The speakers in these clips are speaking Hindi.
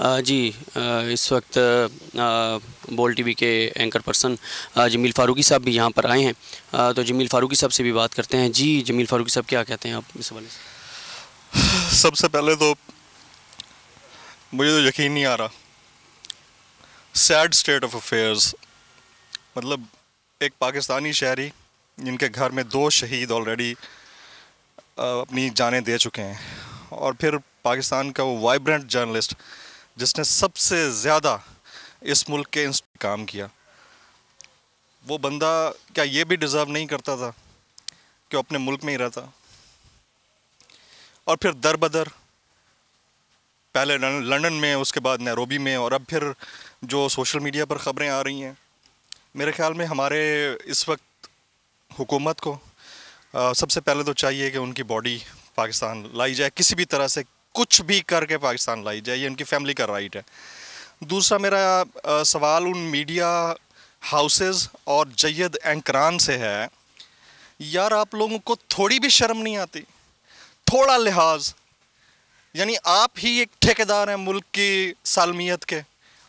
इस वक्त बोल टीवी के एंकर पर्सन जमील फ़ारूकी साहब भी यहाँ पर आए हैं, तो जमील फ़ारूकी साहब से भी बात करते हैं। जी जमील फ़ारूकी साहब, क्या कहते हैं आप इस हवाले से? सबसे पहले तो मुझे तो यकीन नहीं आ रहा, सैड स्टेट ऑफ अफेयर्स। मतलब एक पाकिस्तानी शहरी जिनके घर में 2 शहीद ऑलरेडी अपनी जानें दे चुके हैं, और फिर पाकिस्तान का वो वाइब्रेंट जर्नलिस्ट जिसने सबसे ज़्यादा इस मुल्क के काम किया, वो बंदा क्या ये भी डिज़र्व नहीं करता था कि अपने मुल्क में ही रहता? और फिर दर बदर पहले लंदन में, उसके बाद नैरोबी में, और अब फिर जो सोशल मीडिया पर ख़बरें आ रही हैं, मेरे ख़्याल में हमारे इस वक्त हुकूमत को सबसे पहले तो चाहिए कि उनकी बॉडी पाकिस्तान लाई जाए, किसी भी तरह से कुछ भी करके पाकिस्तान लाई जाए, ये उनकी फैमिली का राइट है। दूसरा मेरा सवाल उन मीडिया हाउसेस और जय्यद एंकरान से है, यार आप लोगों को थोड़ी भी शर्म नहीं आती? थोड़ा लिहाज, यानी आप ही एक ठेकेदार हैं मुल्क की सालमियत के,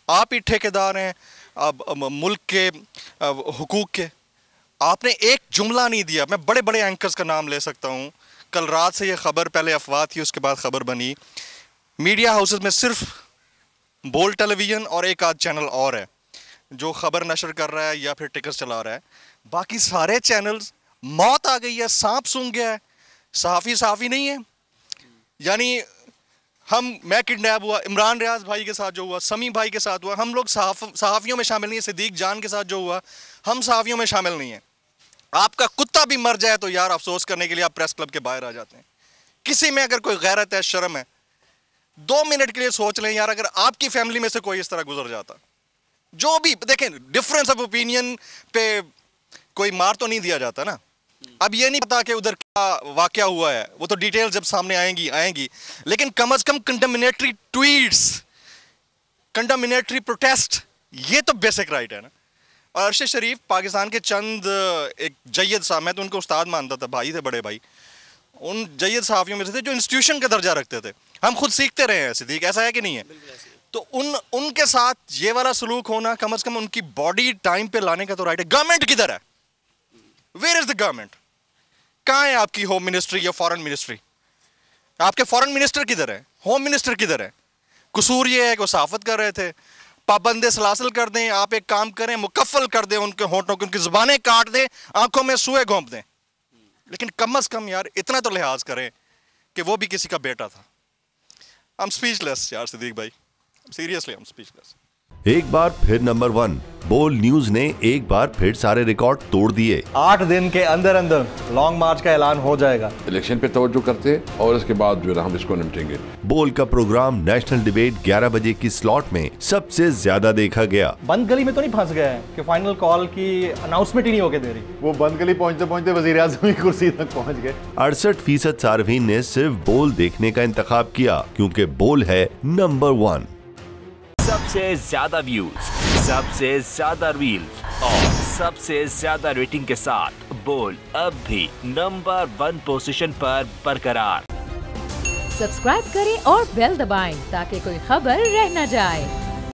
आप ही ठेकेदार हैं अब मुल्क के हुकूक के। आपने एक जुमला नहीं दिया। मैं बड़े बड़े एंकर्स का नाम ले सकता हूँ, कल रात से ये खबर, पहले अफवाह थी उसके बाद खबर बनी, मीडिया हाउसेस में सिर्फ बोल टेलीविज़न और एक आध चैनल और है जो खबर नशर कर रहा है या फिर टिकट्स चला रहा है, बाकी सारे चैनल्स मौत आ गई है, सांप सूंघ गया है, सहाफ़ी नहीं है। यानी मैं किडनैप हुआ, इमरान रियाज भाई के साथ जो हुआ, समी भाई के साथ हुआ, हम लोग सहाफ़ियों में शामिल नहीं है। सिद्दीक जान के साथ जो हुआ, हम सहाफ़ियों में शामिल नहीं है। आपका कुत्ता भी मर जाए तो यार अफसोस करने के लिए आप प्रेस क्लब के बाहर आ जाते हैं। किसी में अगर कोई गैरत है, शर्म है, 2 मिनट के लिए सोच लें यार, अगर आपकी फैमिली में से कोई इस तरह गुजर जाता, जो भी देखें, डिफरेंस ऑफ ओपिनियन पे कोई मार तो नहीं दिया जाता ना। अब ये नहीं पता कि उधर क्या वाकया हुआ है, वो तो डिटेल जब सामने आएंगी, लेकिन कम से कम कंटामिनेटरी ट्वीट्स, कंटामिनेटरी प्रोटेस्ट, ये तो बेसिक राइट है ना। और अरशद शरीफ पाकिस्तान के चंद एक जय्यद साहब, मैं तो उनको उस्ताद मानता था, भाई थे, बड़े भाई, उन जय्यद सहाफ़ियों में से थे जो इंस्टीट्यूशन का दर्जा रखते थे। हम खुद सीखते रहे हैं, सिद्दीक, ऐसा है कि नहीं है? तो उनके साथ ये वाला सलूक होना, कम से कम उनकी बॉडी टाइम पे लाने का तो राइट है। गवर्नमेंट किधर है? Where is the government? कहाँ है आपकी होम मिनिस्ट्री या फॉरेन मिनिस्ट्री? आपके फॉरेन मिनिस्टर किधर है? होम मिनिस्टर किधर है? कसूर ये है कि वो सहाफत कर रहे थे। पाबंदे सलासल कर दें, आप एक काम करें, मुकफ्फल कर दें उनके होठों की, उनकी जुबानें काट दें, आंखों में सुए घोंप दें, लेकिन कम से कम यार इतना तो लिहाज करें कि वो भी किसी का बेटा था। आई एम स्पीचलेस यार सिद्दीक भाई, सीरियसली आई एम स्पीचलेस। एक बार फिर नंबर 1 बोल न्यूज ने एक बार फिर सारे रिकॉर्ड तोड़ दिए। 8 दिन के अंदर अंदर लॉन्ग मार्च का ऐलान हो जाएगा। इलेक्शन पे तवज्जो करते और इसके बाद जो है हम इसको निपटेंगे। बोल का प्रोग्राम नेशनल डिबेट 11 बजे की स्लॉट में सबसे ज्यादा देखा गया। बंद गली में तो नहीं फंस गया है कि फाइनल कॉल की अनाउंसमेंट ही नहीं होके दे रही? वो बंद गली पहुंचते पहुंचते वजीर आज़म की कुर्सी तक पहुंच गए। 68% सार्फिन ने सिर्फ बोल देखने का इंतखाब किया क्योंकि बोल है नंबर 1। सबसे ज्यादा व्यूज, सबसे ज्यादा रील्स और सबसे ज्यादा रेटिंग के साथ बोल अब भी नंबर 1 पोजीशन पर बरकरार। सब्सक्राइब करें और बेल दबाएं ताकि कोई खबर रह न जाए।